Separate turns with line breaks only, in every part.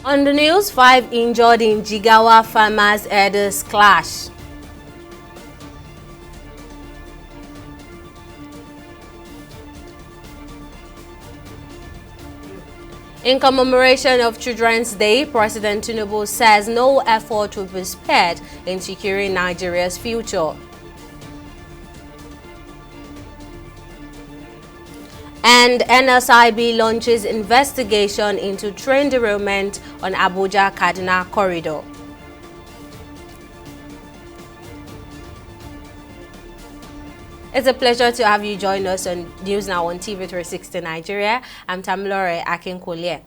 On the news, 5 injured in Jigawa farmers herders clash. In commemoration of Children's Day, President Tinubu says no effort will be spared in securing Nigeria's future. And NSIB launches investigation into train derailment on Abuja-Kaduna corridor. It's a pleasure to have you join us on News Now on TV360 Nigeria. I'm Tamilore Akinkunle.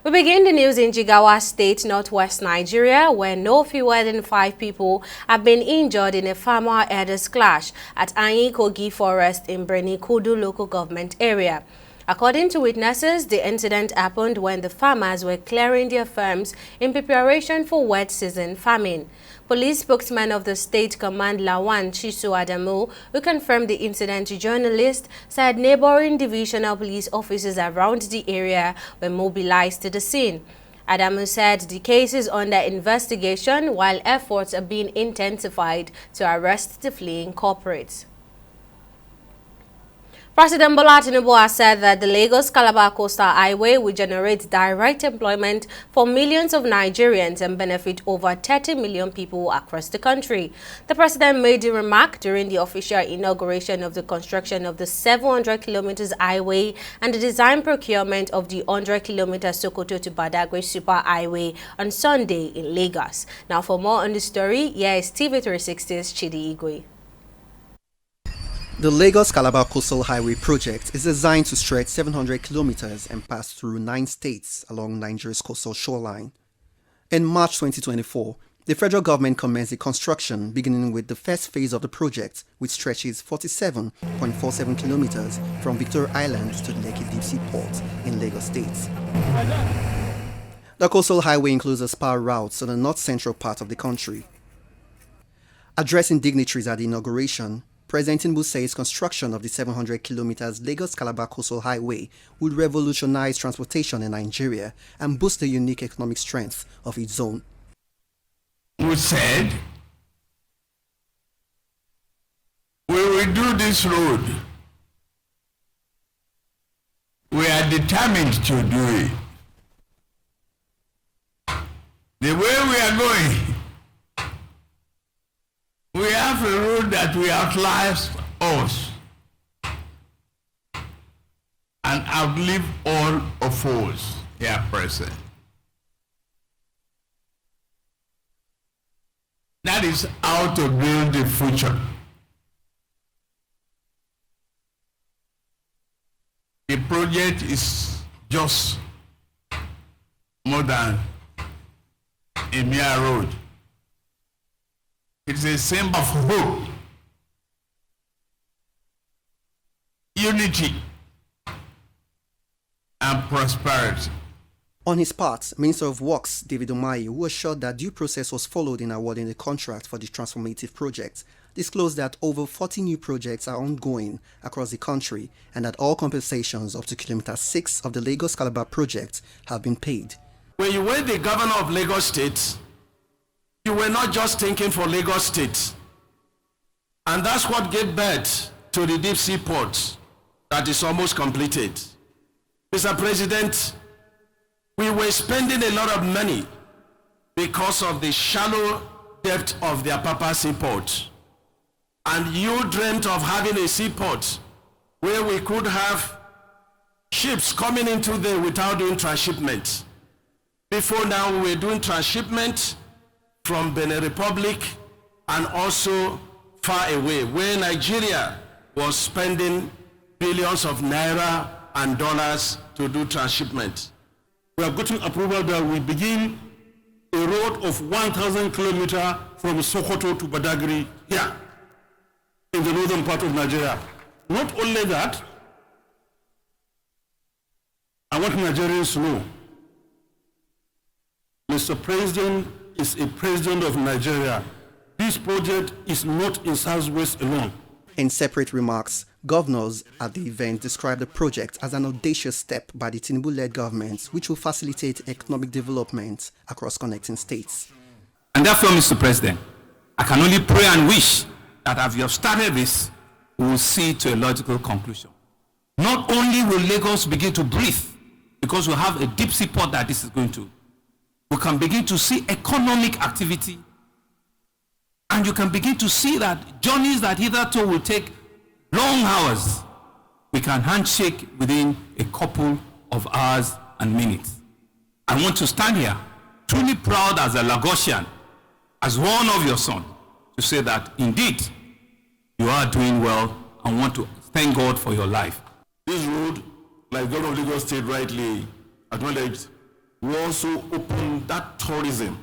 We begin the news in Jigawa State, northwest Nigeria, where no fewer than 5 people have been injured in a farmer herders clash at Anyikogi Forest in Brenikudu local government area. According to witnesses, the incident happened when the farmers were clearing their farms in preparation for wet season farming. Police spokesman of the State Command Lawan Chisu Adamu, who confirmed the incident to journalists, said neighboring divisional police officers around the area were mobilized to the scene. Adamu said the case is under investigation while efforts are being intensified to arrest the fleeing culprits. President Bola Tinubu has said that the Lagos-Calabar Coastal Highway will generate direct employment for millions of Nigerians and benefit over 30 million people across the country. The president made the remark during the official inauguration of the construction of the 700 kilometers highway and the design procurement of the 100 kilometers Sokoto to Badagry Super Highway on Sunday in Lagos. Now, for more on the story, here is TV360's Chidi Igwe.
The Lagos-Calabar Coastal Highway project is designed to stretch 700 kilometers and pass through 9 states along Nigeria's coastal shoreline. In March 2024, the federal government commenced the construction, beginning with the first phase of the project, which stretches 47.47 kilometers from Victoria Island to the Lekki Deep Sea Port in Lagos State. The coastal highway includes a spur route to the north-central part of the country. Addressing dignitaries at the inauguration, President Tinubu says construction of the 700 kilometers Lagos-Calabar Coastal Highway would revolutionize transportation in Nigeria and boost the unique economic strength of its zone.
We said we will do this road. We are determined to do it. The way we are going, we have a road that will outlast us and outlive all of us here present. That is how to build the future. The project is just more than a mere road. It's a symbol of hope, unity, and prosperity.
On his part, Minister of Works David Umahi, who assured that due process was followed in awarding the contract for the transformative project, disclosed that over 40 new projects are ongoing across the country and that all compensations up to Kilometer 6 of the Lagos-Calabar project have been paid.
When you were the governor of Lagos State, you were not just thinking for Lagos State. And that's what gave birth to the deep sea port that is almost completed. Mr. President, we were spending a lot of money because of the shallow depth of the Apapa seaport. And you dreamt of having a seaport where we could have ships coming into there without doing transshipment. Before now, we were doing transshipment from Benin Republic and also far away, where Nigeria was spending billions of naira and dollars to do transshipment.
We have gotten approval that we begin a road of 1,000 kilometers from Sokoto to Badagry here in the northern part of Nigeria. Not only that, I want Nigerians to know, Mr. President is a president of Nigeria. This project is not in Southwest alone.
In separate remarks, governors at the event described the project as an audacious step by the Tinubu-led government which will facilitate economic development across connecting states.
And therefore, Mr. President, I can only pray and wish that as you have started this, we will see to a logical conclusion. Not only will Lagos begin to breathe, because we have a deep sea port that this is going to, we can begin to see economic activity, and you can begin to see that journeys that hitherto will take long hours, we can handshake within a couple of hours and minutes. I want to stand here truly proud as a Lagosian, as one of your sons, to say that indeed you are doing well and want to thank God for your life.
This road, like Governor of Lagos State rightly acknowledged, will also open that tourism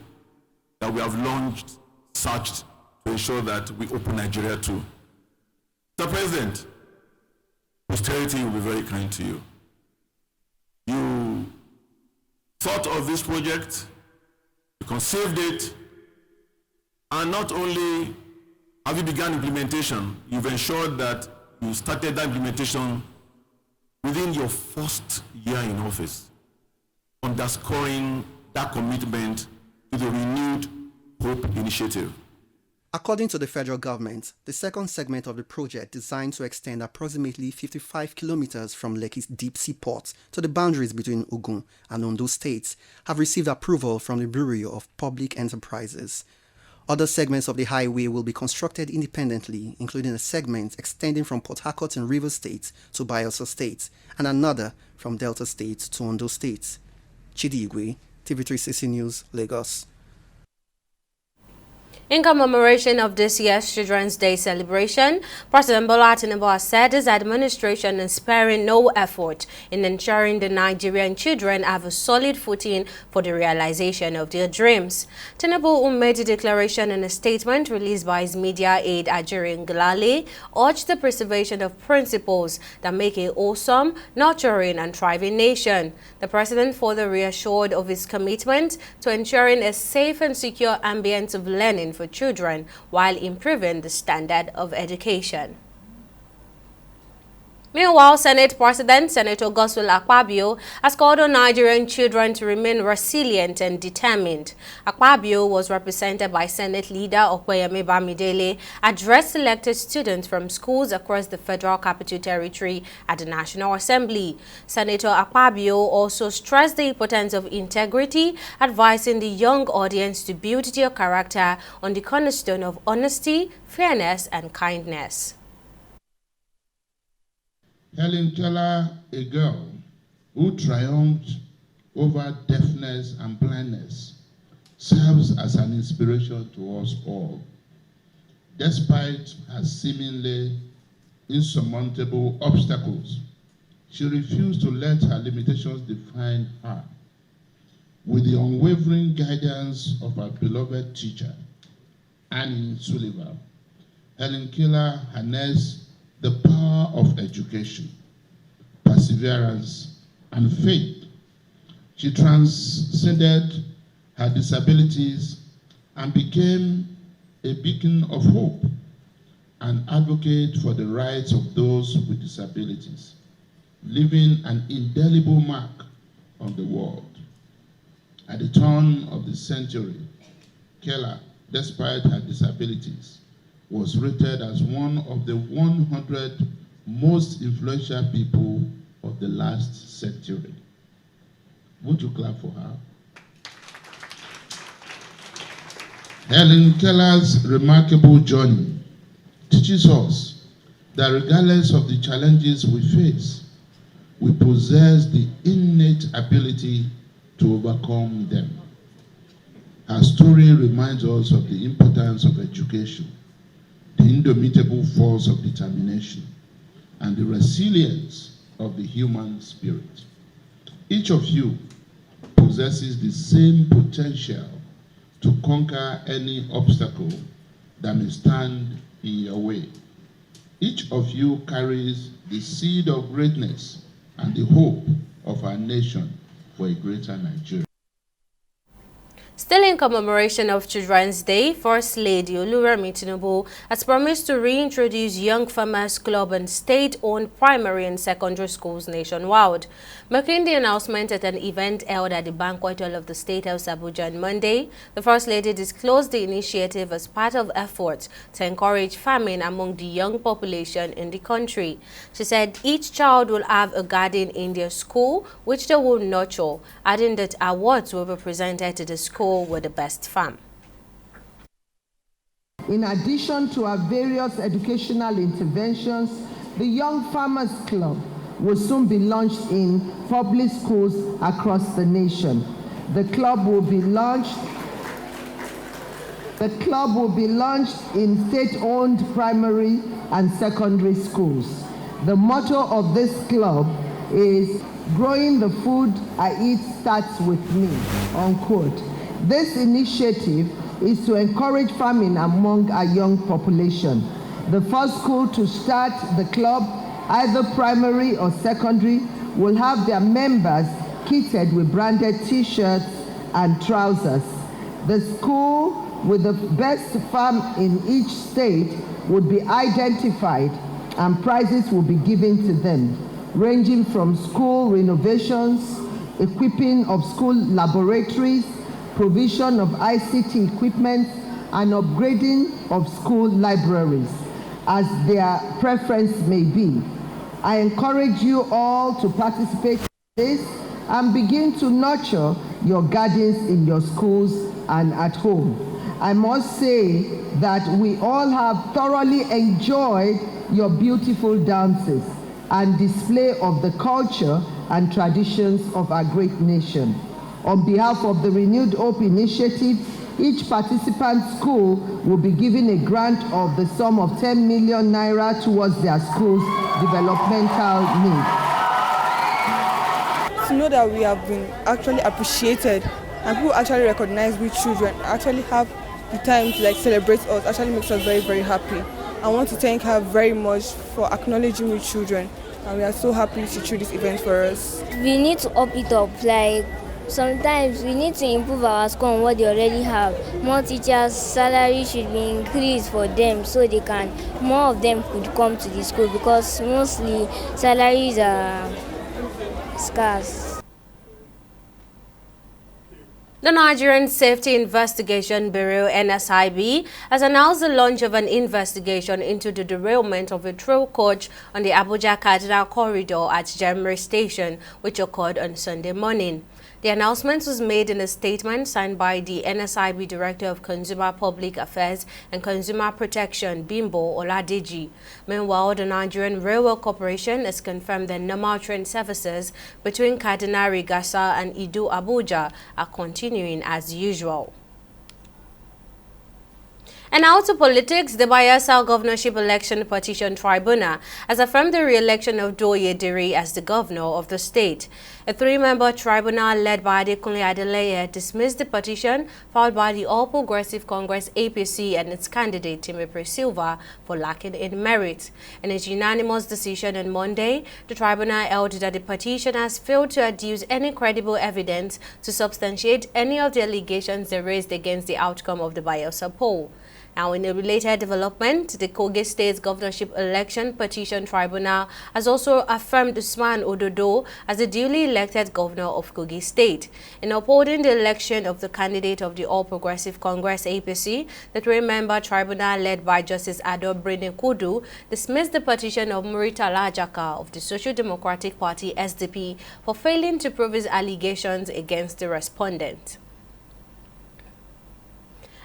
that we have launched, searched to ensure that we open Nigeria to. Mr. President, posterity will be very kind to you. You thought of this project, you conceived it, and not only have you begun implementation, you've ensured that you started that implementation within your first year in office, underscoring that commitment to the renewed Hope Initiative.
According to the federal government, the second segment of the project, designed to extend approximately 55 kilometers from Lekki's deep sea port to the boundaries between Ogun and Ondo states, have received approval from the Bureau of Public Enterprises. Other segments of the highway will be constructed independently, including a segment extending from Port Harcourt in Rivers State to Bayelsa State, and another from Delta State to Ondo State. Chidi Igwe, TV360 News, Lagos.
In commemoration of this year's Children's Day celebration, President Bola Tinubu has said his administration is sparing no effort in ensuring the Nigerian children have a solid footing for the realization of their dreams. Tinubu, who made the declaration in a statement released by his media aide Ajuri Ngelale, urged the preservation of principles that make a wholesome, nurturing and thriving nation. The president further reassured of his commitment to ensuring a safe and secure ambience of learning for children while improving the standard of education. Meanwhile, Senate President Senator Godswill Akpabio has called on Nigerian children to remain resilient and determined. Akpabio was represented by Senate Leader Okoyemi Bamidele, addressed selected students from schools across the Federal Capital Territory at the National Assembly. Senator Akpabio also stressed the importance of integrity, advising the young audience to build their character on the cornerstone of honesty, fairness and kindness.
Helen Keller, a girl who triumphed over deafness and blindness, serves as an inspiration to us all. Despite her seemingly insurmountable obstacles, she refused to let her limitations define her. With the unwavering guidance of her beloved teacher, Annie Sullivan, Helen Keller harnessed the power of education, perseverance, and faith. She transcended her disabilities and became a beacon of hope, an advocate for the rights of those with disabilities, leaving an indelible mark on the world. At the turn of the century, Keller, despite her disabilities, was rated as one of the 100 most influential people of the last century. Would you clap for her? Helen Keller's remarkable journey teaches us that regardless of the challenges we face, we possess the innate ability to overcome them. Her story reminds us of the importance of education, the indomitable force of determination, and the resilience of the human spirit. Each of you possesses the same potential to conquer any obstacle that may stand in your way. Each of you carries the seed of greatness and the hope of our nation for a greater Nigeria.
Still in commemoration of Children's Day, First Lady Oluremi Tinubu has promised to reintroduce Young Farmers Club in state-owned primary and secondary schools nationwide. Making the announcement at an event held at the Banquet Hall of the State House Abuja on Monday, the First Lady disclosed the initiative as part of efforts to encourage farming among the young population in the country. She said each child will have a garden in their school, which they will nurture, adding that awards will be presented to the school with the best farm.
In addition to our various educational interventions, the Young Farmers Club will soon be launched in public schools across the nation. The club will be launched in state-owned primary and secondary schools. The motto of this club is "Growing the food I eat starts with me," unquote. This initiative is to encourage farming among our young population. The first school to start the club, either primary or secondary, will have their members kitted with branded t-shirts and trousers. The school with the best farm in each state would be identified and prizes will be given to them, ranging from school renovations, equipping of school laboratories, provision of ICT equipment, and upgrading of school libraries, as their preference may be. I encourage you all to participate in this and begin to nurture your gardens in your schools and at home. I must say that we all have thoroughly enjoyed your beautiful dances and display of the culture and traditions of our great nation. On behalf of the Renewed Hope Initiative, each participant school will be given a grant of the sum of 10 million naira towards their school's developmental needs.
To know that we have been actually appreciated and people actually recognize we children actually have the time to celebrate us actually makes us very, very happy. I want to thank her very much for acknowledging we children, and we are so happy to do this event for us.
We need to up it up, sometimes we need to improve our score on what they already have. More teachers' salary should be increased for them so more of them could come to the school, because mostly salaries are scarce.
The Nigerian Safety Investigation Bureau, NSIB, has announced the launch of an investigation into the derailment of a trail coach on the Abuja-Kaduna corridor at Jemre Station, which occurred on Sunday morning. The announcement was made in a statement signed by the NSIB Director of Consumer Public Affairs and Consumer Protection, Bimbo Oladeji. Meanwhile, the Nigerian Railway Corporation has confirmed that normal train services between Kaduna Rigasa and Idu Abuja are continuing as usual. And now to politics, the Bayelsa Governorship Election Petition Tribunal has affirmed the re-election of Doye Diri as the governor of the state. A three-member tribunal led by Adekunle Adeleye dismissed the petition filed by the All Progressive Congress APC and its candidate Timothy Silva for lacking in merit. In its unanimous decision on Monday, the tribunal held that the petition has failed to adduce any credible evidence to substantiate any of the allegations they raised against the outcome of the Bayelsa poll. Now, in a related development, the Kogi State Governorship Election Petition Tribunal has also affirmed Usman Ododo as the duly elected governor of Kogi State. In upholding the election of the candidate of the All Progressive Congress APC, the three-member tribunal led by Justice Ado Brine Kudu dismissed the petition of Muritala Ajaka of the Social Democratic Party SDP for failing to prove his allegations against the respondent.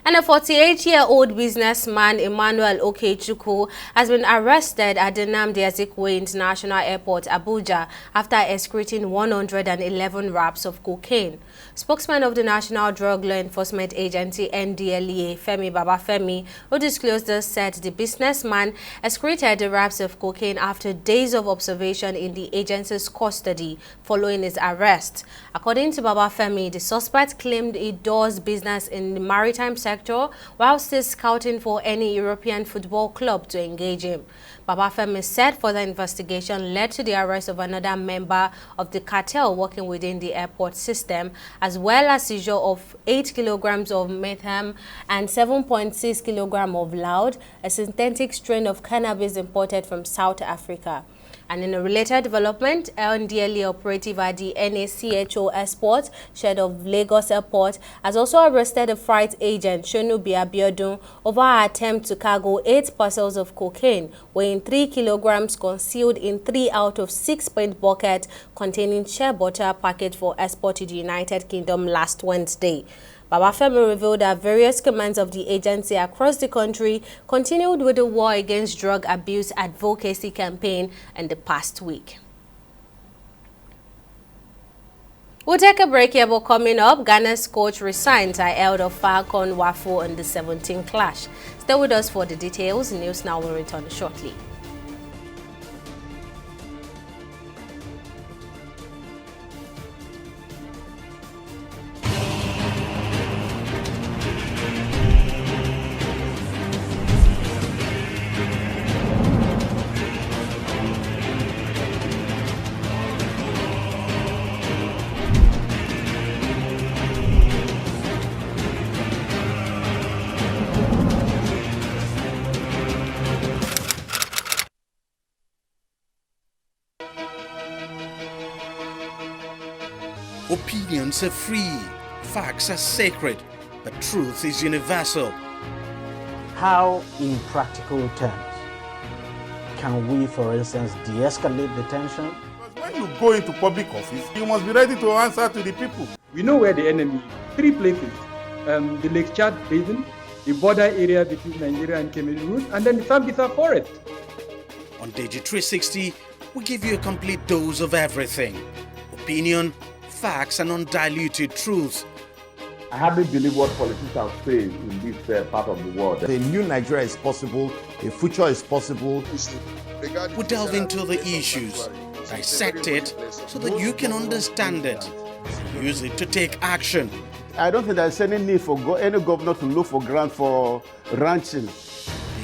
And a 48-year-old businessman, Emmanuel Okechukwu, has been arrested at the Nnamdi Azikiwe International Airport, Abuja, after excreting 111 wraps of cocaine. Spokesman of the National Drug Law Enforcement Agency, NDLEA, Femi Babafemi, who disclosed this, said the businessman excreted the wraps of cocaine after days of observation in the agency's custody following his arrest. According to Babafemi, the suspect claimed he does business in the maritime sector sector while still scouting for any European football club to engage him. Babafemi said further investigation led to the arrest of another member of the cartel working within the airport system, as well as seizure of 8 kilograms of metham and 7.6 kilograms of loud, a synthetic strain of cannabis imported from South Africa. And in a related development, NDLA operative at the NACHO Export shed of Lagos Airport has also arrested a freight agent, Shonubi Abiodun, over her attempt to cargo 8 parcels of cocaine weighing 3 kilograms concealed in 3 out of 6 paint buckets containing shea butter packaged for export to the United Kingdom last Wednesday. Babafemi revealed that various commands of the agency across the country continued with the war against drug abuse advocacy campaign in the past week. We'll take a break here, but coming up, Ghana's coach resigns ahead of Falcon Wafo in the 17th clash. Stay with us for the details. News Now will return shortly.
Opinions are free, facts are sacred, but truth is universal.
How, in practical terms, can we, for instance, de-escalate the tension?
When you go into public office, you must be ready to answer to the people.
We know where the enemy is. 3 places. The Lake Chad Basin, the border area between Nigeria and Cameroon, and then the Sambisa Forest.
On Digi 360, we give you a complete dose of everything. Opinion, facts and undiluted truth.
I hardly believe what politicians say in this part of the world.
A new Nigeria is possible, a future is possible.
We delve into the issues, dissect it so that you can understand it, and use it to take action.
I don't think there's any need for any governor to look for grant for ranching.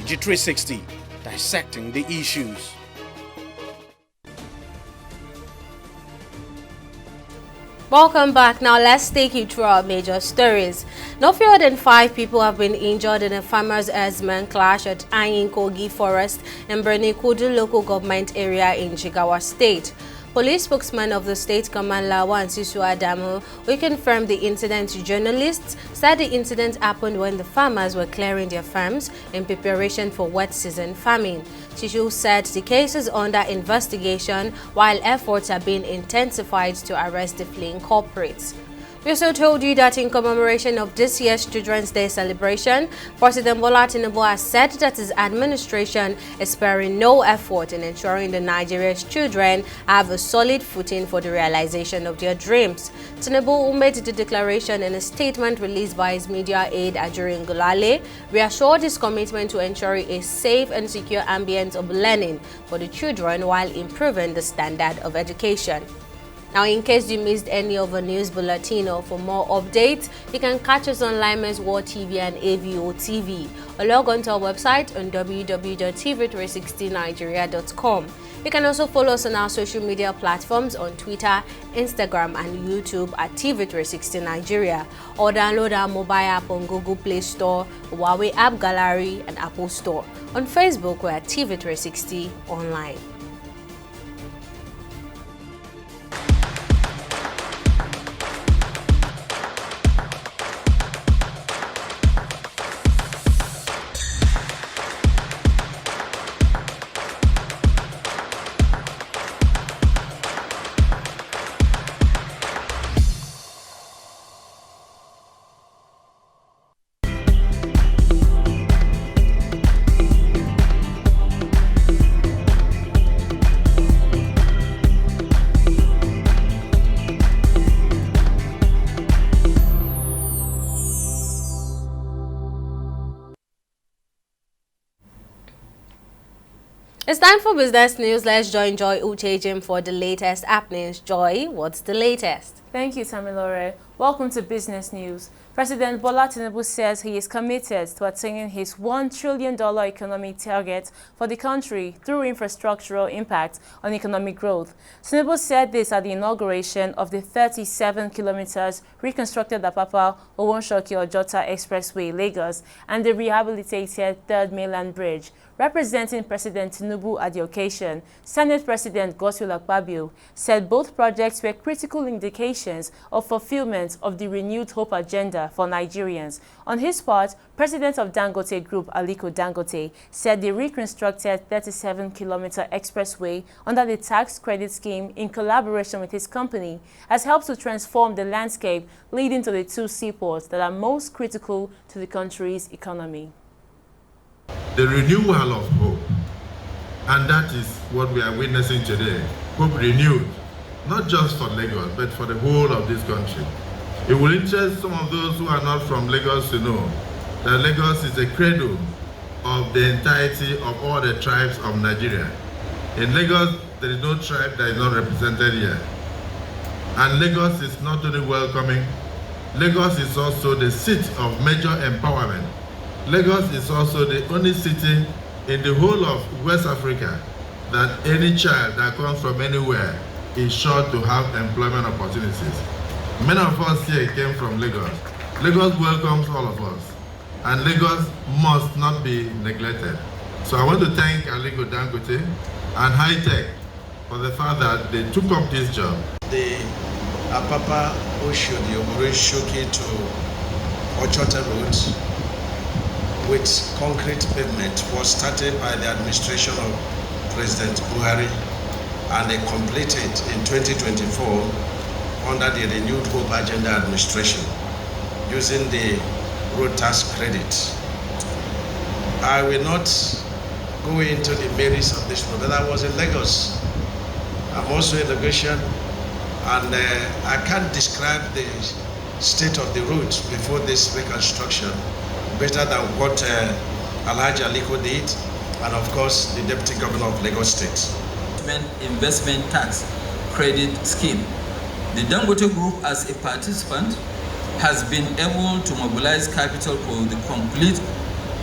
Digi 360, dissecting the issues.
Welcome back. Now let's take you through our major stories. No fewer than 5 people have been injured in a farmers' herdsmen clash at Ayinkogi Forest in Kudu local government area in Jigawa State. Police spokesman of the state, Command Lawan Sisu Adamu, who confirmed the incident to journalists, said the incident happened when the farmers were clearing their farms in preparation for wet season farming. Sisu said the case is under investigation while efforts are being intensified to arrest the fleeing culprits. We also told you that in commemoration of this year's Children's Day celebration, President Bola Tinubu has said that his administration is sparing no effort in ensuring that Nigeria's children have a solid footing for the realization of their dreams. Tinubu, who made the declaration in a statement released by his media aide Ajuri Ngulale, reassured his commitment to ensuring a safe and secure ambience of learning for the children while improving the standard of education. Now, in case you missed any of the news bulletin or for more updates, you can catch us on Lime's World TV and AVO TV or log on to our website on www.tv360nigeria.com. You can also follow us on our social media platforms on Twitter, Instagram, and YouTube at TV360 Nigeria, or download our mobile app on Google Play Store, Huawei App Gallery, and Apple Store. On Facebook, we're at TV360 Online. It's time for business news. Let's join Joy Uchejim for the latest happenings. Joy, what's the latest?
Thank you, Tamilore. Welcome to Business News. President Bola Tinubu says he is committed to attaining his $1 trillion economic target for the country through infrastructural impact on economic growth. Tinubu said this at the inauguration of the 37 kilometers reconstructed Apapa Owonshoki-Ojota Expressway, Lagos, and the rehabilitated Third Mainland Bridge. Representing President Tinubu at the occasion, Senate President Godswill Akpabio said both projects were critical indications of fulfillment of the renewed hope agenda for Nigerians. On his part, President of Dangote Group Aliko Dangote said the reconstructed 37-kilometer expressway under the tax credit scheme in collaboration with his company has helped to transform the landscape leading to the two seaports that are most critical to the country's economy.
The renewal of hope, and that is what we are witnessing today. Hope renewed, not just for Lagos, but for the whole of this country. It will interest some of those who are not from Lagos to know that Lagos is a cradle of the entirety of all the tribes of Nigeria. In Lagos, there is no tribe that is not represented here. And Lagos is not only welcoming, Lagos is also the seat of major empowerment. Lagos is also the only city in the whole of West Africa that any child that comes from anywhere is sure to have employment opportunities. Many of us here came from Lagos. Lagos welcomes all of us, and Lagos must not be neglected. So I want to thank Aliko Dangote and High Tech for the fact that they took up this job.
The Apapa Owonshoki to Ojota Road with concrete pavement was started by the administration of President Buhari and they completed in 2024 under the Renewed Hope Agenda administration using the road tax credit. I will not go into the merits of this road, but I was in Lagos. I'm also in Lagosian, and I can't describe the state of the road before this reconstruction better than what Alhaji Aliko did, and of course the Deputy Governor of Lagos State.
Investment tax credit scheme. The Dangote Group as a participant has been able to mobilize capital for the complete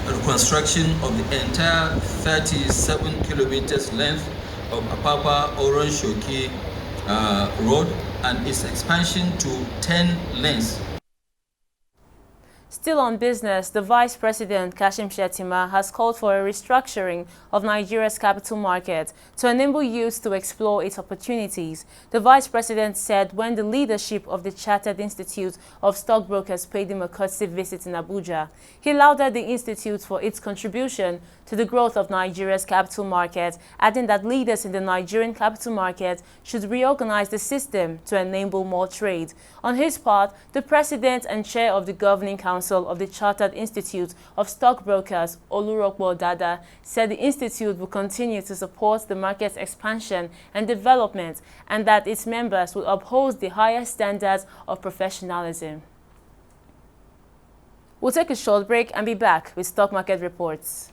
reconstruction of the entire 37 kilometers length of Apapa Owonshoki Road and its expansion to 10 lanes.
Still on business, the Vice President, Kashim Shettima, has called for a restructuring of Nigeria's capital market to enable youth to explore its opportunities. The Vice President said when the leadership of the Chartered Institute of Stockbrokers paid him a courtesy visit in Abuja. He lauded the institute for its contribution to the growth of Nigeria's capital market, adding that leaders in the Nigerian capital market should reorganize the system to enable more trade. On his part, the President and Chair of the Governing Council of the Chartered Institute of Stockbrokers, Olurokbo Dada, said the institute will continue to support the market's expansion and development and that its members will uphold the highest standards of professionalism. We'll take a short break and be back with stock market reports.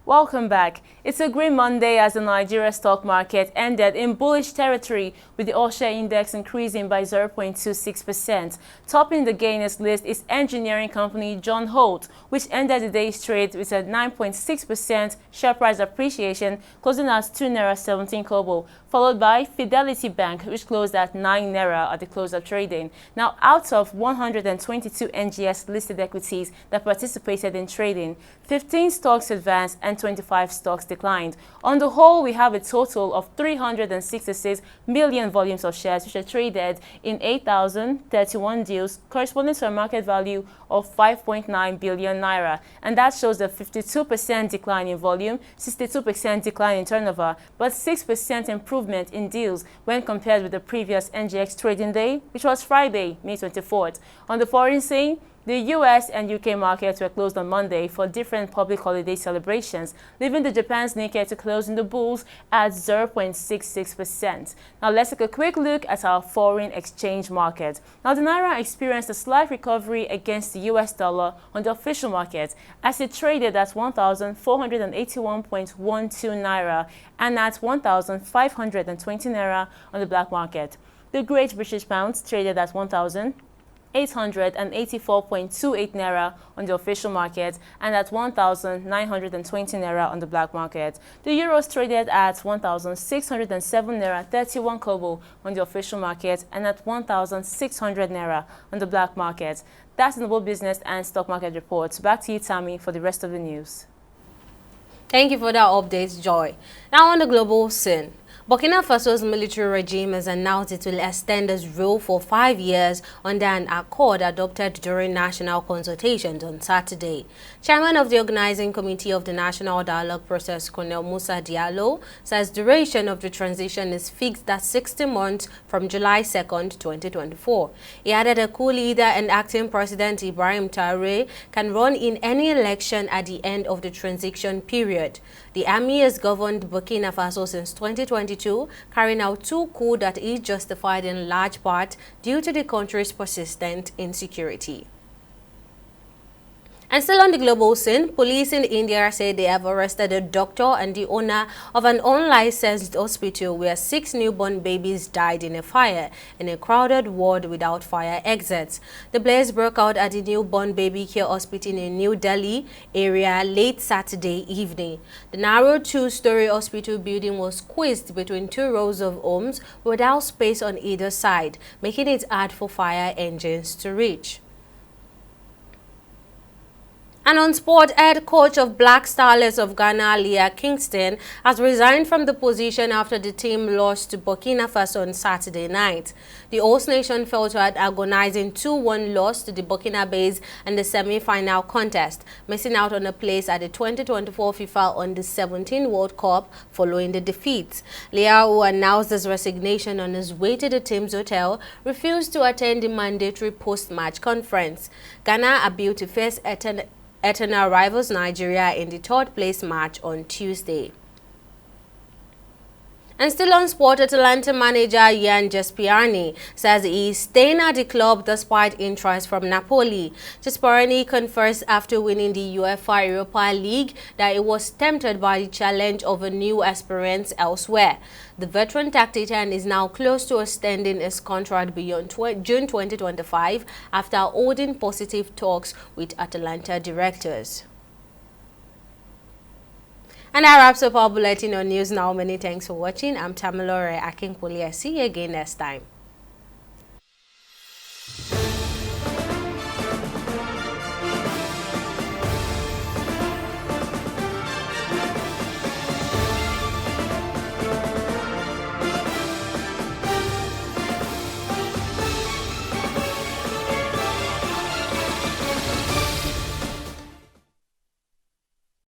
Welcome back. It's a green Monday as the Nigeria stock market ended in bullish territory with the all-share index increasing by 0.26%. Topping the gainers list is engineering company John Holt, which ended the day's trade with a 9.6% share price appreciation, closing at 2.17 Naira, followed by Fidelity Bank, which closed at 9 Naira at the close of trading. Now, out of 122 NGX listed equities that participated in trading, 15 stocks advanced and 25 stocks declined. On the whole, we have a total of 366 million volumes of shares which are traded in 8,031 deals, corresponding to a market value of 5.9 billion naira. And that shows a 52% decline in volume, 62% decline in turnover, but 6% improvement in deals when compared with the previous NGX trading day, which was Friday, May 24th. On the foreign scene, The US and UK markets were closed on Monday for different public holiday celebrations, leaving the Japan's Nikkei to close in the bulls at 0.66%. Now let's take a quick look at our foreign exchange market. Now the Naira experienced a slight recovery against the US dollar on the official market as it traded at 1,481.12 Naira and at 1,520 Naira on the black market. The Great British Pound traded at 1,884.28 Naira on the official market and at 1,920 Naira on the black market. The Euros traded at 1,607 Naira 31 Kobo on the official market and at 1,600 Naira on the black market. That's the Noble Business and Stock Market Reports. Back to you, Tammy, for the rest of the news.
Thank you for that update, Joy. Now on the global scene. Burkina Faso's military regime has announced it will extend its rule for 5 years under an accord adopted during national consultations on Saturday. Chairman of the organizing committee of the National Dialogue Process, Colonel Musa Diallo, says duration of the transition is fixed at 60 months from July 2nd, 2024. He added a coup leader and acting President Ibrahim Traoré can run in any election at the end of the transition period. The army has governed Burkina Faso since 2022, carrying out 2 coups that is justified in large part due to the country's persistent insecurity. And still on the global scene, police in India say they have arrested a doctor and the owner of an unlicensed hospital where 6 newborn babies died in a fire in a crowded ward without fire exits. The blaze broke out at the newborn baby care hospital in New Delhi area late Saturday evening. The narrow 2-story hospital building was squeezed between 2 rows of homes without space on either side, making it hard for fire engines to reach. And on sport, head coach of Black Starlets of Ghana, Leah Kingston, has resigned from the position after the team lost to Burkina Faso on Saturday night. The host nation fell to an agonizing 2-1 loss to the Burkinabés in the semi-final contest, missing out on a place at the 2024 FIFA Under-17 World Cup following the defeat. Leah, who announced his resignation on his way to the team's hotel, refused to attend the mandatory post-match conference. Ghana are built to face eternal rivals Nigeria in the 3rd place match on Tuesday. And still on sport, Atalanta manager Yan Jaspiani says he is staying at the club despite interest from Napoli. Jaspiani confessed after winning the UEFA Europa League that he was tempted by the challenge of a new experience elsewhere. The veteran tactician is now close to extending his contract beyond June 2025 after holding positive talks with Atalanta directors. And that wraps up our bulletin on News Now. Many thanks for watching. I'm Tamilore Akinkwulie. See you again next time.